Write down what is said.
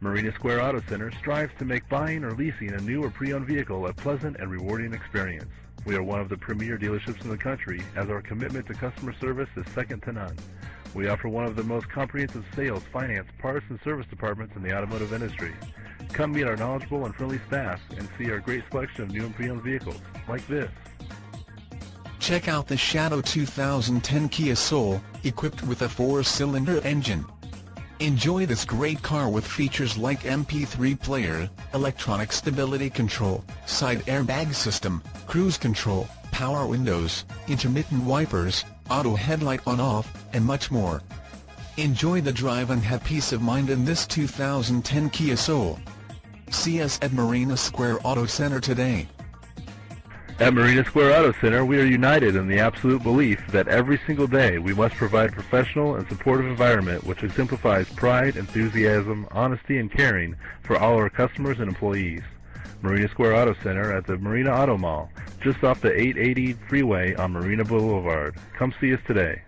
Marina Square Auto Center strives to make buying or leasing a new or pre-owned vehicle a pleasant and rewarding experience. We are one of the premier dealerships in the country, as our commitment to customer service is second to none. We offer one of the most comprehensive sales, finance, parts, and service departments in the automotive industry. Come meet our knowledgeable and friendly staff and see our great selection of new and pre-owned vehicles, like this. Check out the Shadow 2010 Kia Soul, equipped with a 4-cylinder engine. Enjoy this great car with features like MP3 player, electronic stability control, side airbag system, cruise control, power windows, intermittent wipers, auto headlight on-off, and much more. Enjoy the drive and have peace of mind in this 2010 Kia Soul. See us at Marina Square Auto Center today. At Marina Square Auto Center, we are united in the absolute belief that every single day we must provide a professional and supportive environment which exemplifies pride, enthusiasm, honesty, and caring for all our customers and employees. Marina Square Auto Center at the Marina Auto Mall, just off the 880 freeway on Marina Boulevard. Come see us today.